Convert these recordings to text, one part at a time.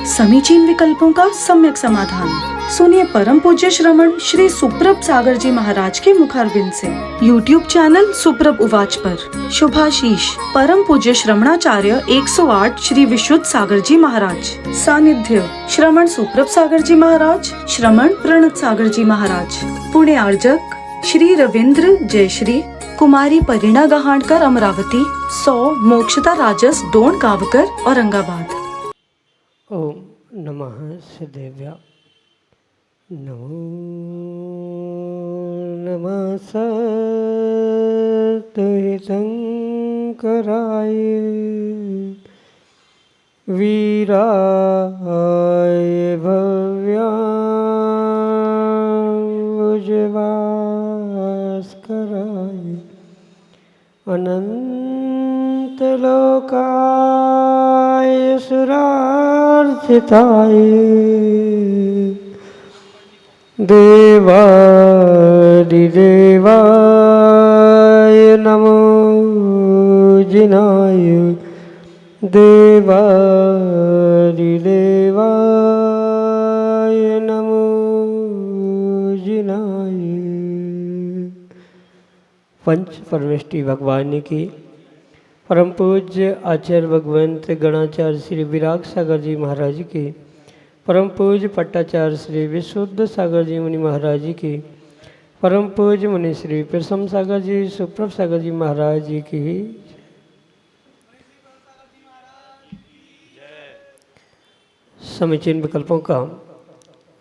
समीचीन विकल्पों का सम्यक समाधान। सुनिए परम पूज्य श्रमण श्री सुप्रभ सागर जी महाराज के मुखारबिंद से YouTube चैनल सुप्रभ उवाच पर शुभाशीष परम पूज्य श्रमणाचार्य 108 श्री विशुद्ध सागर जी महाराज। सानिध्य श्रमण सुप्रभ सागर जी महाराज, श्रमण प्रणत सागर जी महाराज। पुणे आर्जक श्री रविंद्र जयश्री, कुमारी परिणा गहाणकर अमरावती, 100 मोक्षता राजस डोन गावकर औरंगाबाद। ओम नमः सिद्धेभ्य। नमो नमः सत्यशंकराय वीराय भव्यास्कराय अनंतलोकाय सुरार्चिताय देवादिदेवाय नमो जिनाय देवादिदेवाय नमो जिनाय। पंच परमेष्टि भगवान की परम पूज्य आचार्य भगवंत गणाचार्य श्री विराग सागर जी महाराज की, परम पूज्य पट्टाचार्य श्री विशुद्ध सागर जी मुनि महाराज की, परम पूज्य मुनि श्री प्रसम सागर जी सुप्रभ सागर जी महाराज जी की। समीचीन विकल्पों का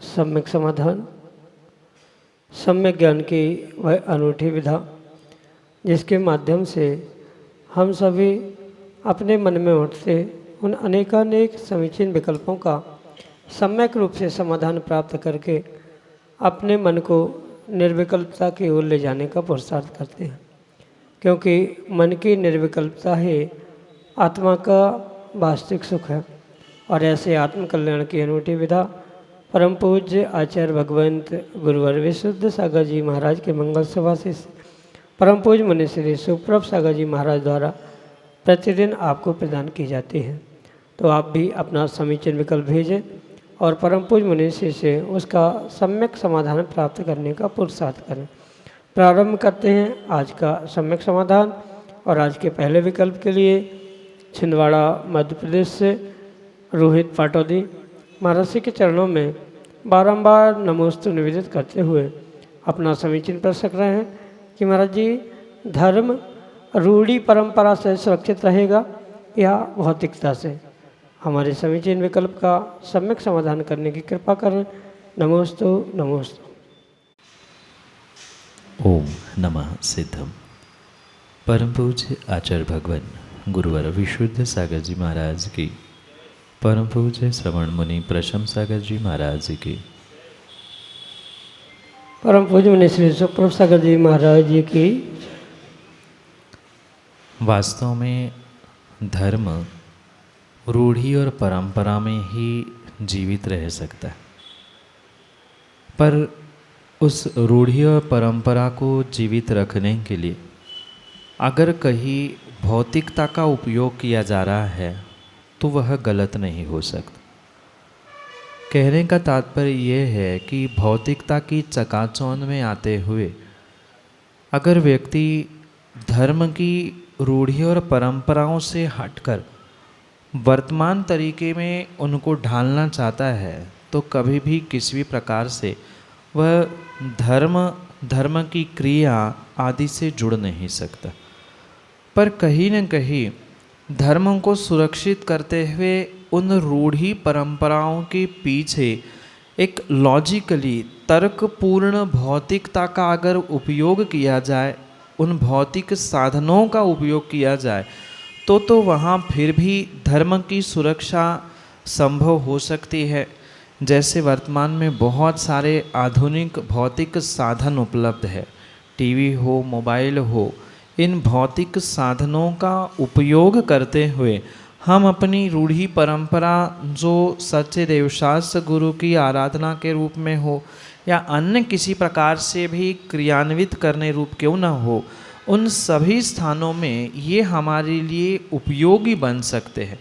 सम्यक समाधान, सम्यक ज्ञान की वह अनूठी विधा जिसके माध्यम से हम सभी अपने मन में उठते उन अनेकानेक समीचीन विकल्पों का सम्यक रूप से समाधान प्राप्त करके अपने मन को निर्विकल्पता की ओर ले जाने का पुरुषार्थ करते हैं, क्योंकि मन की निर्विकल्पता ही आत्मा का वास्तविक सुख है। और ऐसे आत्मकल्याण की अनूठी विधा परम पूज्य आचार्य भगवंत गुरुवर विशुद्ध सागर जी महाराज के मंगल सभा से परम पूज्य मुनि श्री सुप्रभ सागर जी महाराज द्वारा प्रतिदिन आपको प्रदान की जाती है। तो आप भी अपना समीचीन विकल्प भेजें और परम पूज्य मुनि श्री से उसका सम्यक समाधान प्राप्त करने का पुरुषार्थ करें। प्रारंभ करते हैं आज का सम्यक समाधान। और आज के पहले विकल्प के लिए छिंदवाड़ा मध्य प्रदेश से रोहित पाटौदी महाराज के चरणों में बारंबार नमोस्तु निवेदित करते हुए अपना समीचीन प्रश्न रख रहे हैं कि महाराज जी, धर्म रूढ़ी परंपरा से सुरक्षित रहेगा या भौतिकता से? हमारे समीचीन विकल्प का सम्यक समाधान करने की कृपा करें। नमोस्तु नमोस्तु। ओम नमः सिद्धम। परम पूज्य आचार्य भगवान गुरुवर विशुद्ध सागर जी महाराज की, परम पूज्य श्रवण मुनि प्रशम सागर जी महाराज की, परम पूज्य मुनि श्री सुप्रभ सागर जी महाराज जी की। वास्तव में धर्म रूढ़ी और परंपरा में ही जीवित रह सकता है, पर उस रूढ़ी और परंपरा को जीवित रखने के लिए अगर कहीं भौतिकता का उपयोग किया जा रहा है तो वह गलत नहीं हो सकता। कहने का तात्पर्य यह है कि भौतिकता की चकाचौंध में आते हुए अगर व्यक्ति धर्म की रूढ़ी और परंपराओं से हटकर वर्तमान तरीके में उनको ढालना चाहता है तो कभी भी किसी भी प्रकार से वह धर्म की क्रिया आदि से जुड़ नहीं सकता। पर कहीं न कहीं धर्म को सुरक्षित करते हुए उन रूढ़ी परंपराओं के पीछे एक लॉजिकली तर्कपूर्ण भौतिकता का अगर उपयोग किया जाए, उन भौतिक साधनों का उपयोग किया जाए तो वहाँ फिर भी धर्म की सुरक्षा संभव हो सकती है। जैसे वर्तमान में बहुत सारे आधुनिक भौतिक साधन उपलब्ध है, टीवी हो, मोबाइल हो, इन भौतिक साधनों का उपयोग करते हुए हम अपनी रूढ़ी परंपरा जो सच्चे देवशास्त्र गुरु की आराधना के रूप में हो या अन्य किसी प्रकार से भी क्रियान्वित करने रूप क्यों न हो, उन सभी स्थानों में ये हमारे लिए उपयोगी बन सकते हैं।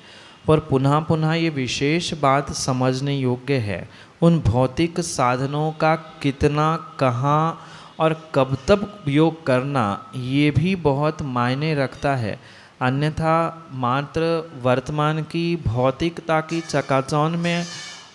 पर पुनः पुनः ये विशेष बात समझने योग्य है, उन भौतिक साधनों का कितना, कहाँ और कब तक उपयोग करना ये भी बहुत मायने रखता है। अन्यथा मात्र वर्तमान की भौतिकता की चकाचौंध में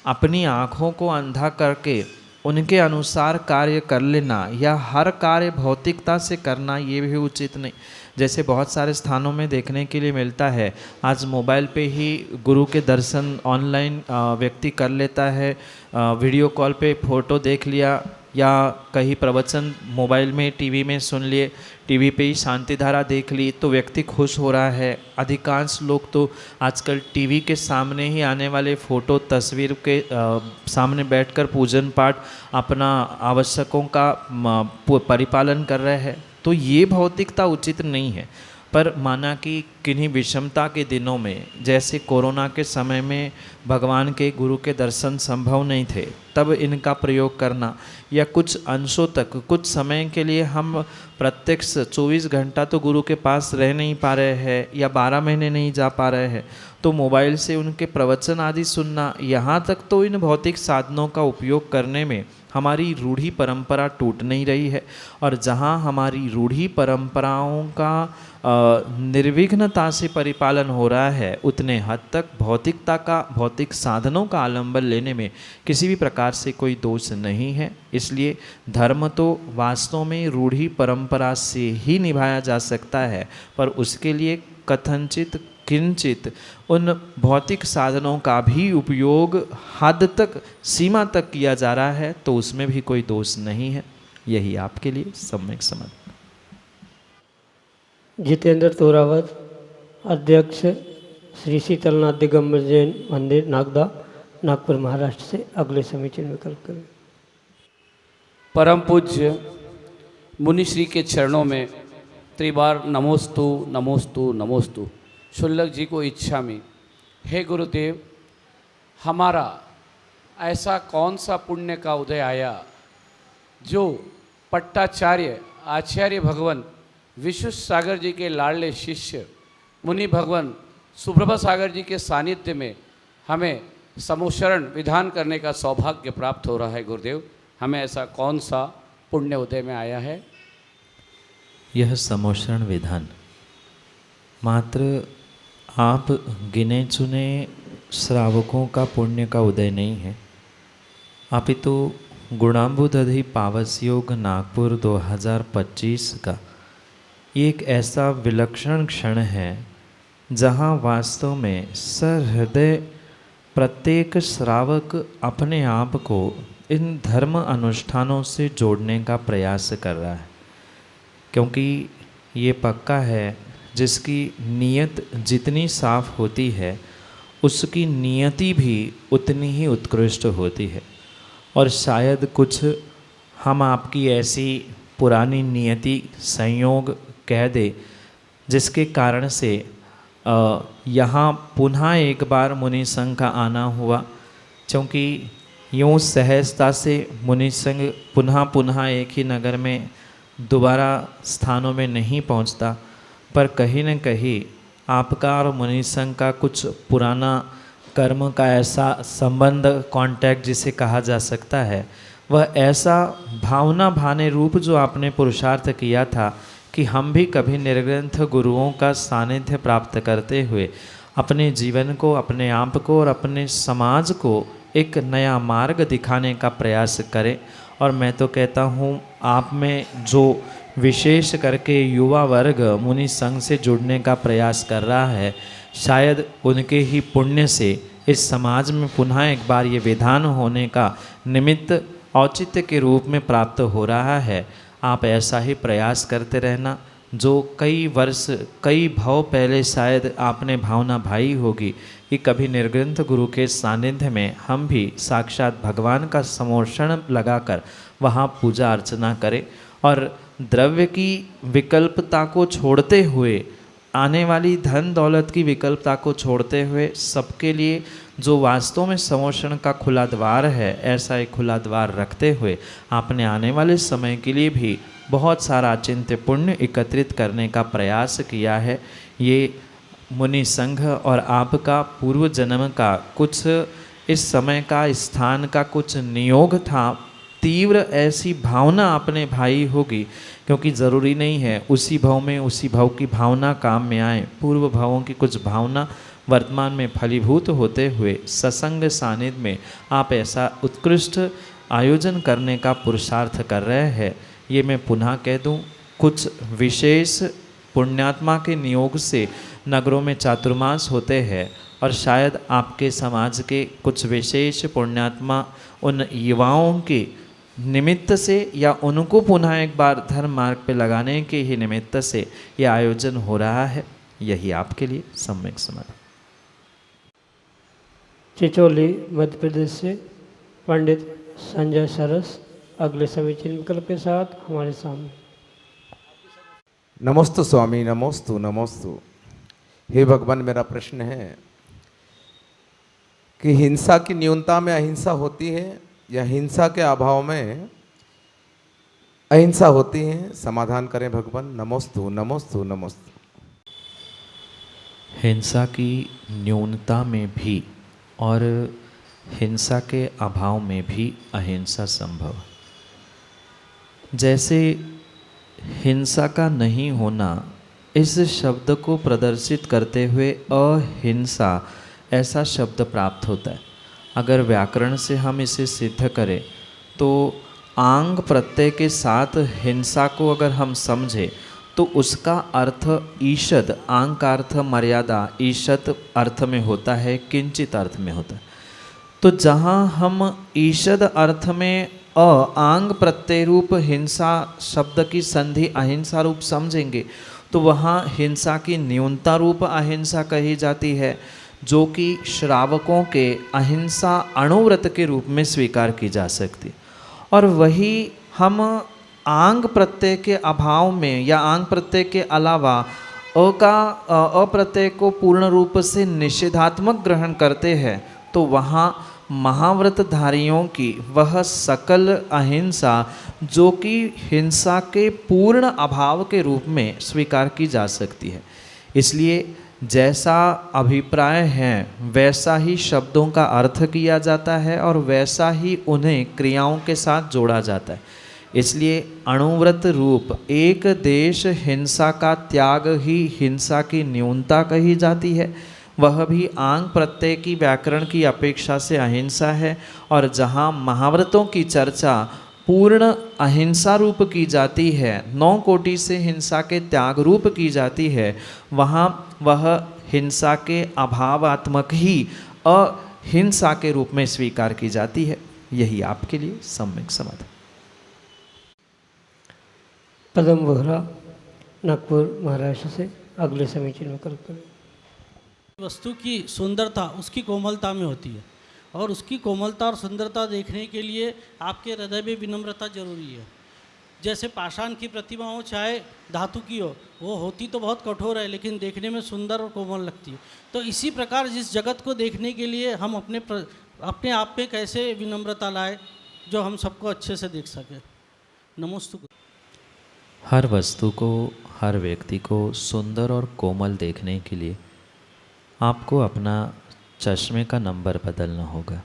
अपनी आँखों को अंधा करके उनके अनुसार कार्य कर लेना या हर कार्य भौतिकता से करना ये भी उचित नहीं। जैसे बहुत सारे स्थानों में देखने के लिए मिलता है, आज मोबाइल पे ही गुरु के दर्शन ऑनलाइन व्यक्ति कर लेता है, वीडियो कॉल पे फ़ोटो देख लिया या कहीं प्रवचन मोबाइल में टीवी में सुन लिए, टीवी पे ही शांति धारा देख ली तो व्यक्ति खुश हो रहा है। अधिकांश लोग तो आजकल टीवी के सामने ही आने वाले फ़ोटो तस्वीर के सामने बैठकर पूजन पाठ अपना आवश्यकों का परिपालन कर रहे हैं। तो ये भौतिकता उचित नहीं है। पर माना कि किन्हीं विषमता के दिनों में, जैसे कोरोना के समय में भगवान के गुरु के दर्शन संभव नहीं थे, तब इनका प्रयोग करना, या कुछ अंशों तक कुछ समय के लिए हम प्रत्यक्ष 24 घंटा तो गुरु के पास रह नहीं पा रहे हैं या 12 महीने नहीं जा पा रहे हैं, तो मोबाइल से उनके प्रवचन आदि सुनना, यहाँ तक तो इन भौतिक साधनों का उपयोग करने में हमारी रूढ़ी परंपरा टूट नहीं रही है। और जहाँ हमारी रूढ़ी परंपराओं का निर्विघ्नता से परिपालन हो रहा है, उतने हद तक भौतिक साधनों का आलंबन लेने में किसी भी प्रकार से कोई दोष नहीं है। इसलिए धर्म तो वास्तव में रूढ़ी परंपरा से ही निभाया जा सकता है, पर उसके लिए कथनचित किंचित उन भौतिक साधनों का भी उपयोग हद तक, सीमा तक किया जा रहा है, तो उसमें भी कोई दोष नहीं है। यही आपके लिए सम्यक समझ। जितेंद्र तोरावत, अध्यक्ष श्री शीतलनाथ दिगंबर जैन मंदिर नागदा, नागपुर महाराष्ट्र से अगले समीचीन विकल्प करें। परम पूज्य मुनिश्री के चरणों में त्रिबार नमोस्तु नमोस्तु नमोस्तु। शुल्लक जी को इच्छा में, हे गुरुदेव, हमारा ऐसा कौन सा पुण्य का उदय आया जो पट्टाचार्य आचार्य भगवान विश्व सागर जी के लाडले शिष्य मुनि भगवान सुप्रभा सागर जी के सानिध्य में हमें समोशरण विधान करने का सौभाग्य प्राप्त हो रहा है। गुरुदेव, हमें ऐसा कौन सा पुण्य उदय में आया है? यह समोशरण विधान मात्र आप गिने चुने श्रावकों का पुण्य का उदय नहीं है, अपितु गुणांबुदधि पावस योग नागपुर 2025 का एक ऐसा विलक्षण क्षण है जहाँ वास्तव में सहृदय प्रत्येक श्रावक अपने आप को इन धर्म अनुष्ठानों से जोड़ने का प्रयास कर रहा है, क्योंकि ये पक्का है जिसकी नीयत जितनी साफ होती है उसकी नियति भी उतनी ही उत्कृष्ट होती है। और शायद कुछ हम आपकी ऐसी पुरानी नियति संयोग कह दे जिसके कारण से यहाँ पुनः एक बार मुनि संघ का आना हुआ, क्योंकि यूँ सहजता से मुनि संघ पुनः एक ही नगर में दोबारा स्थानों में नहीं पहुँचता, पर कहीं न कहीं आपका और मुनि संघ का कुछ पुराना कर्म का ऐसा संबंध, कांटेक्ट जिसे कहा जा सकता है, वह ऐसा भावना भाने रूप जो आपने पुरुषार्थ किया था कि हम भी कभी निर्ग्रंथ गुरुओं का सानिध्य प्राप्त करते हुए अपने जीवन को, अपने आप को और अपने समाज को एक नया मार्ग दिखाने का प्रयास करें। और मैं तो कहता हूँ, आप में जो विशेष करके युवा वर्ग मुनि संघ से जुड़ने का प्रयास कर रहा है, शायद उनके ही पुण्य से इस समाज में पुनः एक बार ये विधान होने का निमित्त औचित्य के रूप में प्राप्त हो रहा है। आप ऐसा ही प्रयास करते रहना, जो कई वर्ष कई भाव पहले शायद आपने भावना भाई होगी कि कभी निर्ग्रंथ गुरु के सानिध्य में हम भी साक्षात भगवान का समोषण लगाकर वहाँ पूजा अर्चना करें और द्रव्य की विकल्पता को छोड़ते हुए, आने वाली धन दौलत की विकल्पता को छोड़ते हुए सबके लिए जो वास्तव में समोषण का खुला द्वार है, ऐसा एक खुला द्वार रखते हुए आपने आने वाले समय के लिए भी बहुत सारा चिंत्य पुण्य एकत्रित करने का प्रयास किया है। ये मुनि संघ और आपका पूर्व जन्म का कुछ इस समय का स्थान का कुछ नियोग था, तीव्र ऐसी भावना अपने भाई होगी, क्योंकि ज़रूरी नहीं है उसी भाव में उसी भाव की भावना काम में आए। पूर्व भावों की कुछ भावना वर्तमान में फलीभूत होते हुए सत्संग सानिध्य में आप ऐसा उत्कृष्ट आयोजन करने का पुरुषार्थ कर रहे हैं। ये मैं पुनः कह दूं, कुछ विशेष पुण्यात्मा के नियोग से नगरों में चातुर्मास होते हैं और शायद आपके समाज के कुछ विशेष पुण्यात्मा उन युवाओं के निमित्त से या उनको पुनः एक बार धर्म मार्ग पे लगाने के ही निमित्त से यह आयोजन हो रहा है। यही आपके लिए सम्यक समाधान। चिचोली मध्य प्रदेश से पंडित संजय सरस अगले समीचीन विकल्प के साथ हमारे सामने। नमोस्तु स्वामी, नमोस्तु नमोस्तु। हे भगवान, मेरा प्रश्न है कि हिंसा की न्यूनता में अहिंसा होती है या हिंसा के अभाव में अहिंसा होती है? समाधान करें भगवान। नमोस्तु नमोस्तु नमोस्तु। हिंसा की न्यूनता में भी और हिंसा के अभाव में भी अहिंसा संभव। जैसे हिंसा का नहीं होना, इस शब्द को प्रदर्शित करते हुए अहिंसा ऐसा शब्द प्राप्त होता है। अगर व्याकरण से हम इसे सिद्ध करें तो आंग प्रत्यय के साथ हिंसा को अगर हम समझें तो उसका अर्थ ईषद, आंग का अर्थ मर्यादा, ईषद अर्थ में होता है, किंचित अर्थ में होता है। तो जहाँ हम ईषद अर्थ में आंग प्रत्यय रूप हिंसा शब्द की संधि अहिंसा रूप समझेंगे तो वहाँ हिंसा की न्यूनता रूप अहिंसा कही जाती है, जो कि श्रावकों के अहिंसा अणुव्रत के रूप में स्वीकार की जा सकती। और वही हम आंग प्रत्यय के अभाव में या आंग प्रत्यय के अलावा अप्रत्यय को पूर्ण रूप से निषेधात्मक ग्रहण करते हैं, तो वहाँ महाव्रतधारियों की वह सकल अहिंसा जो कि हिंसा के पूर्ण अभाव के रूप में स्वीकार की जा सकती है। इसलिए जैसा अभिप्राय है वैसा ही शब्दों का अर्थ किया जाता है और वैसा ही उन्हें क्रियाओं के साथ जोड़ा जाता है। इसलिए अणुव्रत रूप एक देश हिंसा का त्याग ही हिंसा की न्यूनता कही जाती है। वह भी आंग प्रत्यय की व्याकरण की अपेक्षा से अहिंसा है। और जहाँ महाव्रतों की चर्चा पूर्ण अहिंसा रूप की जाती है, 9 कोटि से हिंसा के त्याग रूप की जाती है, वहाँ वह हिंसा के अभावात्मक ही अहिंसा के रूप में स्वीकार की जाती है। यही आपके लिए सम्यक समाधान। पदम वोहरा नागपुर महाराष्ट्र से अगले समीचीन विकल्प करें। वस्तु की सुंदरता उसकी कोमलता में होती है, और उसकी कोमलता और सुंदरता देखने के लिए आपके हृदय में विनम्रता जरूरी है। जैसे पाषाण की प्रतिमा हो चाहे धातु की हो, वो होती तो बहुत कठोर है लेकिन देखने में सुंदर और कोमल लगती है। तो इसी प्रकार जिस जगत को देखने के लिए हम अपने आप पे कैसे विनम्रता लाए जो हम सबको अच्छे से देख सके। नमोस्तु। हर वस्तु को, हर व्यक्ति को सुंदर और कोमल देखने के लिए आपको अपना चश्मे का नंबर बदलना होगा।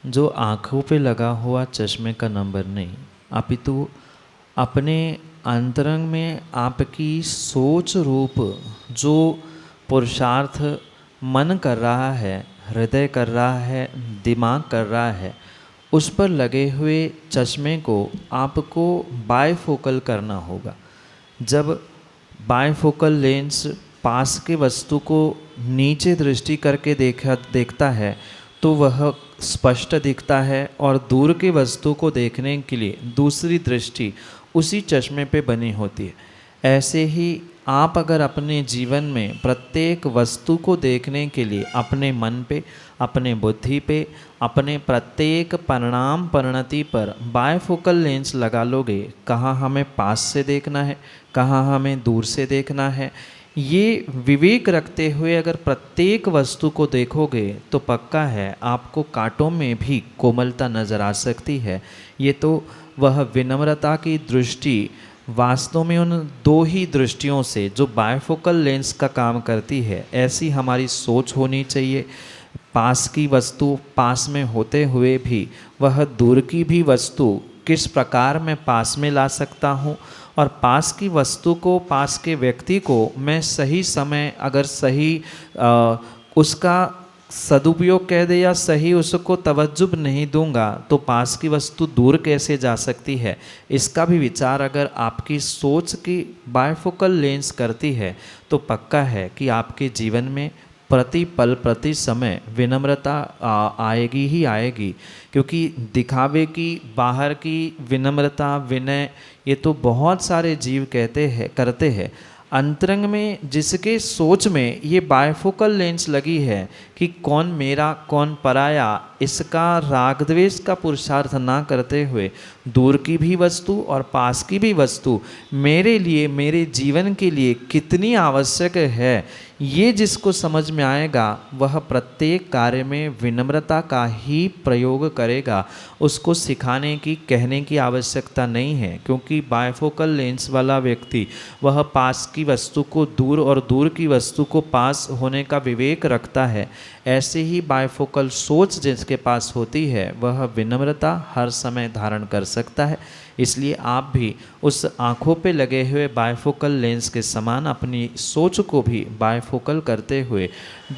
जो आँखों पे लगा हुआ चश्मे का नंबर नहीं, अपितु अपने अंतरंग में आपकी सोच रूप जो पुरुषार्थ मन कर रहा है, हृदय कर रहा है, दिमाग कर रहा है, उस पर लगे हुए चश्मे को आपको बायफोकल करना होगा। जब बायफोकल लेंस पास के वस्तु को नीचे दृष्टि करके देखता है तो वह स्पष्ट दिखता है, और दूर के वस्तु को देखने के लिए दूसरी दृष्टि उसी चश्मे पे बनी होती है। ऐसे ही आप अगर अपने जीवन में प्रत्येक वस्तु को देखने के लिए अपने मन पे, अपने बुद्धि पे, अपने प्रत्येक परिणाम परिणति पर बायफोकल लेंस लगा लोगे, कहाँ हमें पास से देखना है, कहाँ हमें दूर से देखना है, ये विवेक रखते हुए अगर प्रत्येक वस्तु को देखोगे तो पक्का है आपको कांटों में भी कोमलता नज़र आ सकती है। ये तो वह विनम्रता की दृष्टि वास्तव में उन दो ही दृष्टियों से जो बायफोकल लेंस का काम करती है, ऐसी हमारी सोच होनी चाहिए। पास की वस्तु पास में होते हुए भी वह दूर की भी वस्तु किस प्रकार मैं पास में ला सकता हूँ, और पास की वस्तु को, पास के व्यक्ति को मैं सही समय अगर सही उसका सदुपयोग कह दे या सही उसको तवज्जुब नहीं दूंगा तो पास की वस्तु दूर कैसे जा सकती है। इसका भी विचार अगर आपकी सोच की बायफोकल लेंस करती है तो पक्का है कि आपके जीवन में प्रति पल प्रति समय विनम्रता आएगी ही आएगी। क्योंकि दिखावे की, बाहर की विनम्रता, विनय, ये तो बहुत सारे जीव करते हैं। अंतरंग में जिसके सोच में ये बायफोकल लेंस लगी है कि कौन मेरा कौन पराया, इसका राग द्वेष का पुरुषार्थ ना करते हुए दूर की भी वस्तु और पास की भी वस्तु मेरे लिए, मेरे जीवन के लिए कितनी आवश्यक है, ये जिसको समझ में आएगा वह प्रत्येक कार्य में विनम्रता का ही प्रयोग करेगा। उसको सिखाने की, कहने की आवश्यकता नहीं है। क्योंकि बायफोकल लेंस वाला व्यक्ति वह पास की वस्तु को दूर और दूर की वस्तु को पास होने का विवेक रखता है। ऐसे ही बायफोकल सोच जिसके पास होती है वह विनम्रता हर समय धारण कर सकता है। इसलिए आप भी उस आँखों पे लगे हुए बायफोकल लेंस के समान अपनी सोच को भी बायफोकल करते हुए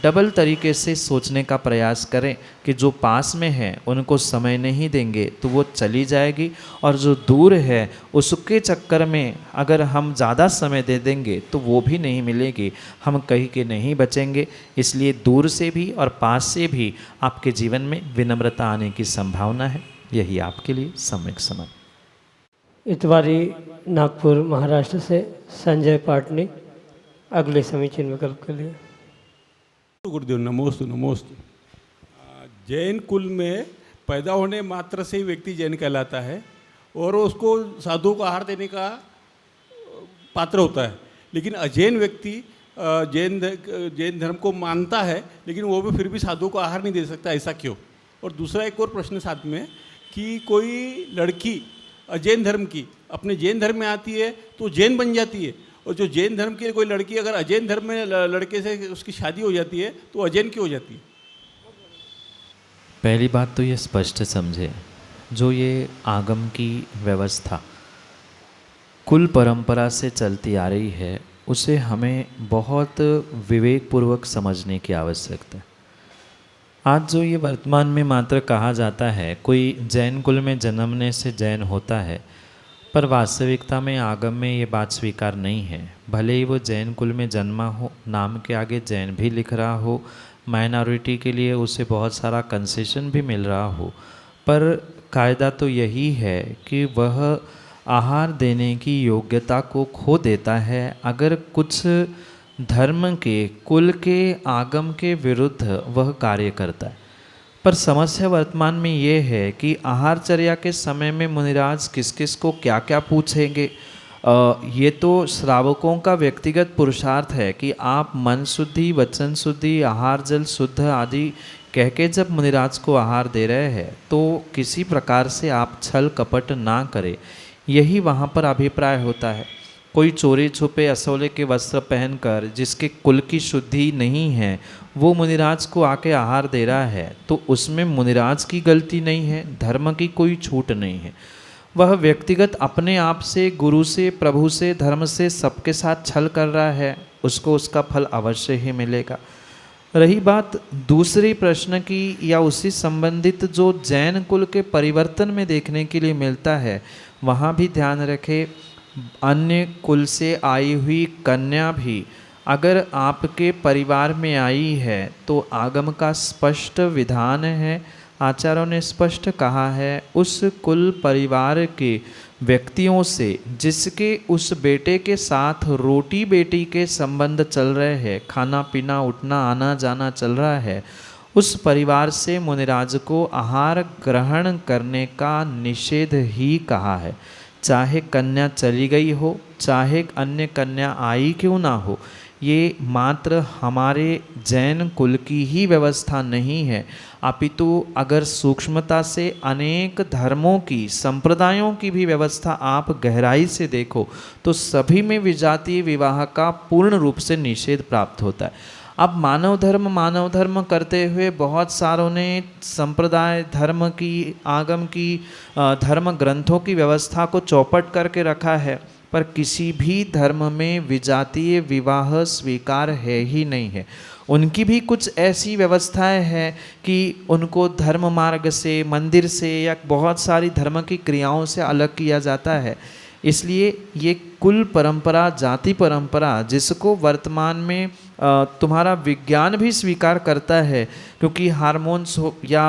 डबल तरीके से सोचने का प्रयास करें कि जो पास में है उनको समय नहीं देंगे तो वो चली जाएगी, और जो दूर है उसके चक्कर में अगर हम ज़्यादा समय दे देंगे तो वो भी नहीं मिलेगी, हम कहीं के नहीं बचेंगे। इसलिए दूर से भी और पास से भी आपके जीवन में विनम्रता आने की संभावना है। यही आपके लिए सम्यक समझ। इतवारी नागपुर महाराष्ट्र से संजय पाटनी अगले समीचीन विकल्प के लिए। गुरुदेव नमोस्तु नमोस्तु। जैन कुल में पैदा होने मात्र से ही व्यक्ति जैन कहलाता है और उसको साधु को आहार देने का पात्र होता है। लेकिन अजैन व्यक्ति जैन धर्म को मानता है लेकिन वो भी फिर भी साधु को आहार नहीं दे सकता, ऐसा क्यों? और दूसरा एक और प्रश्न साथ में कि कोई लड़की अजैन धर्म की अपने जैन धर्म में आती है तो जैन बन जाती है, और जो जैन धर्म की कोई लड़की अगर अजैन धर्म में लड़के से उसकी शादी हो जाती है तो अजैन क्यों हो जाती है? पहली बात तो ये स्पष्ट समझे, जो ये आगम की व्यवस्था कुल परंपरा से चलती आ रही है उसे हमें बहुत विवेकपूर्वक समझने की आवश्यकता है। आज जो ये वर्तमान में मात्र कहा जाता है कोई जैन कुल में जन्मने से जैन होता है, पर वास्तविकता में आगम में ये बात स्वीकार नहीं है। भले ही वो जैन कुल में जन्मा हो, नाम के आगे जैन भी लिख रहा हो, माइनॉरिटी के लिए उसे बहुत सारा कंसेशन भी मिल रहा हो, पर कायदा तो यही है कि वह आहार देने की योग्यता को खो देता है अगर कुछ धर्म के, कुल के, आगम के विरुद्ध वह कार्य करता है। पर समस्या वर्तमान में ये है कि आहारचर्या के समय में मुनिराज किस किस को क्या क्या पूछेंगे। ये तो श्रावकों का व्यक्तिगत पुरुषार्थ है कि आप मन शुद्धि, वचन शुद्धि, आहार जल शुद्ध आदि कह के जब मुनिराज को आहार दे रहे हैं तो किसी प्रकार से आप छल कपट ना करें, यही वहाँ पर अभिप्राय होता है। कोई चोरी छुपे असोले के वस्त्र पहनकर जिसके कुल की शुद्धि नहीं है वो मुनिराज को आके आहार दे रहा है तो उसमें मुनिराज की गलती नहीं है, धर्म की कोई छूट नहीं है। वह व्यक्तिगत अपने आप से, गुरु से, प्रभु से, धर्म से सबके साथ छल कर रहा है, उसको उसका फल अवश्य ही मिलेगा। रही बात दूसरी प्रश्न की या उसी संबंधित जो जैन कुल के परिवर्तन में देखने के लिए मिलता है, वहाँ भी ध्यान रखें अन्य कुल से आई हुई कन्या भी अगर आपके परिवार में आई है तो आगम का स्पष्ट विधान है, आचार्यों ने स्पष्ट कहा है उस कुल परिवार के व्यक्तियों से जिसके उस बेटे के साथ रोटी बेटी के संबंध चल रहे हैं, खाना पीना उठना आना जाना चल रहा है, उस परिवार से मुनिराज को आहार ग्रहण करने का निषेध ही कहा है। चाहे कन्या चली गई हो, चाहे अन्य कन्या आई क्यों ना हो, ये मात्र हमारे जैन कुल की ही व्यवस्था नहीं है, अपितु अगर सूक्ष्मता से अनेक धर्मों की, संप्रदायों की भी व्यवस्था आप गहराई से देखो तो सभी में विजातीय विवाह का पूर्ण रूप से निषेध प्राप्त होता है। अब मानव धर्म करते हुए बहुत सारों ने संप्रदाय धर्म की, आगम की, धर्म ग्रंथों की व्यवस्था को चौपट करके रखा है, पर किसी भी धर्म में विजातीय विवाह स्वीकार है ही नहीं है। उनकी भी कुछ ऐसी व्यवस्थाएं हैं कि उनको धर्म मार्ग से, मंदिर से या बहुत सारी धर्म की क्रियाओं से अलग किया जाता है। इसलिए ये कुल परंपरा, जाति परंपरा, जिसको वर्तमान में तुम्हारा विज्ञान भी स्वीकार करता है, क्योंकि हार्मोन्स या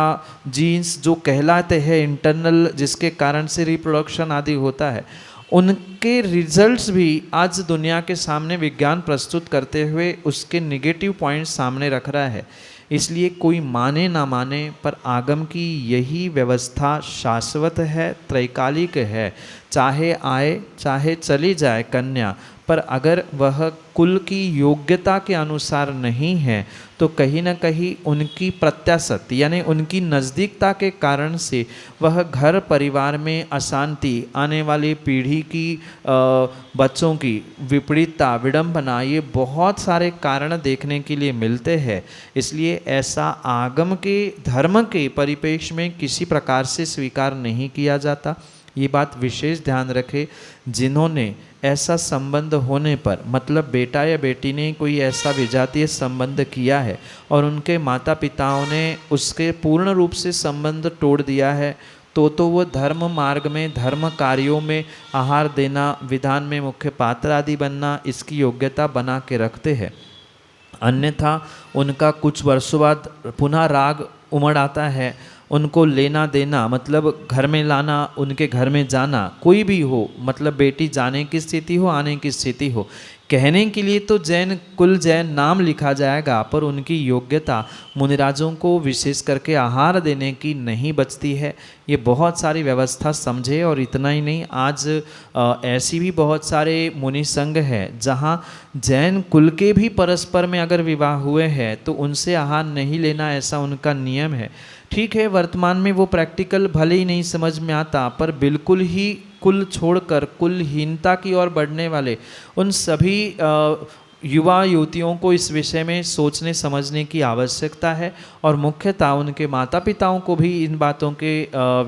जीन्स जो कहलाते हैं इंटरनल, जिसके कारण से रिप्रोडक्शन आदि होता है, उनके रिजल्ट्स भी आज दुनिया के सामने विज्ञान प्रस्तुत करते हुए उसके नेगेटिव पॉइंट्स सामने रख रहा है। इसलिए कोई माने ना माने, पर आगम की यही व्यवस्था शाश्वत है, त्रैकालिक है। चाहे आए चाहे चली जाए कन्या, पर अगर वह कुल की योग्यता के अनुसार नहीं है तो कहीं न कहीं उनकी प्रत्याशत यानी उनकी नज़दीकता के कारण से वह घर परिवार में अशांति, आने वाली पीढ़ी की बच्चों की विपरीतता, विडंबना, ये बहुत सारे कारण देखने के लिए मिलते हैं। इसलिए ऐसा आगम के धर्म के परिपेक्ष में किसी प्रकार से स्वीकार नहीं किया जाता। ये बात विशेष ध्यान रखें, जिन्होंने ऐसा संबंध होने पर, मतलब बेटा या बेटी ने कोई ऐसा विजातीय संबंध किया है और उनके माता पिताओं ने उसके पूर्ण रूप से संबंध तोड़ दिया है, तो वो धर्म मार्ग में, धर्म कार्यों में आहार देना, विधान में मुख्य पात्र आदि बनना, इसकी योग्यता बना के रखते हैं। अन्यथा उनका कुछ वर्षों बाद पुनः राग उमड़ आता है। उनको लेना देना, मतलब घर में लाना, उनके घर में जाना, कोई भी हो, मतलब बेटी जाने की स्थिति हो, आने की स्थिति हो, कहने के लिए तो जैन कुल, जैन नाम लिखा जाएगा, पर उनकी योग्यता मुनिराजों को विशेष करके आहार देने की नहीं बचती है। ये बहुत सारी व्यवस्था समझे। और इतना ही नहीं, आज ऐसी भी बहुत सारे मुनि संघ हैं जहाँ जैन कुल के भी परस्पर में अगर विवाह हुए हैं तो उनसे आहार नहीं लेना, ऐसा उनका नियम है। ठीक है, वर्तमान में वो प्रैक्टिकल भले ही नहीं समझ में आता, पर बिल्कुल ही कुल छोड़कर कुलहीनता की ओर बढ़ने वाले उन सभी युवा युवतियों को इस विषय में सोचने समझने की आवश्यकता है। और मुख्यतः उनके माता पिताओं को भी इन बातों के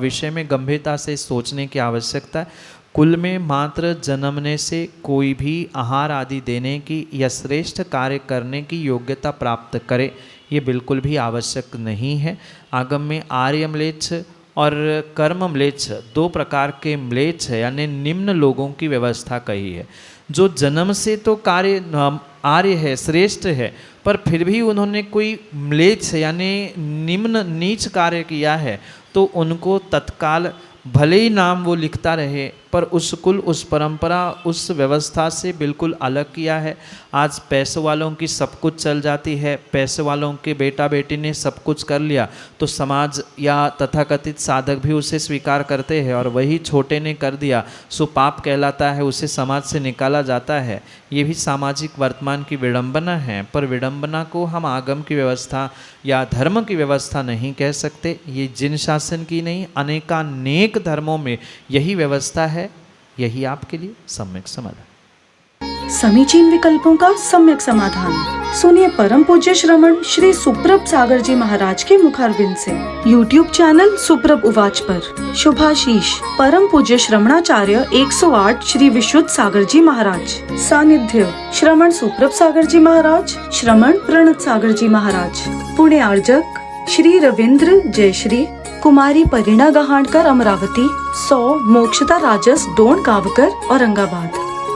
विषय में गंभीरता से सोचने की आवश्यकता है। कुल में मात्र जन्मने से कोई भी आहार आदि देने की या श्रेष्ठ कार्य करने की योग्यता प्राप्त करे, ये बिल्कुल भी आवश्यक नहीं है। आगम में आर्य म्लेच्छ और कर्म म्लेच्छ, दो प्रकार के म्लेच्छ है, यानी निम्न लोगों की व्यवस्था कही है। जो जन्म से तो कार्य आर्य है, श्रेष्ठ है, पर फिर भी उन्होंने कोई म्लेच्छ यानी निम्न नीच कार्य किया है, तो उनको तत्काल भले ही नाम वो लिखता रहे, पर उस कुल, उस परंपरा, उस व्यवस्था से बिल्कुल अलग किया है। आज पैसे वालों की सब कुछ चल जाती है, पैसे वालों के बेटा बेटी ने सब कुछ कर लिया तो समाज या तथाकथित साधक भी उसे स्वीकार करते हैं, और वही छोटे ने कर दिया सो पाप कहलाता है, उसे समाज से निकाला जाता है। ये भी सामाजिक वर्तमान की विडंबना है, पर विडंबना को हम आगम की व्यवस्था या धर्म की व्यवस्था नहीं कह सकते। ये जिन शासन की नहीं, अनेकानेक धर्मों में यही व्यवस्था है। यही आपके लिए सम्यक समाधान। समीचीन विकल्पों का सम्यक समाधान सुनिए परम पूज्य श्रमण श्री सुप्रभ सागर जी महाराज के मुखारबिंद से। YouTube चैनल सुप्रभ उवाच पर शुभाशीष परम पूज्य श्रमणाचार्य 108 श्री विशुद्ध सागर जी महाराज। सानिध्य श्रमण सुप्रभ सागर जी महाराज, श्रमण प्रणत सागर जी महाराज। पुणे आर्जक श्री रविंद्र जयश्री, कुमारी परिणा गहाणकर अमरावती, 100 मोक्षता राजस डोन गावकर औरंगाबाद।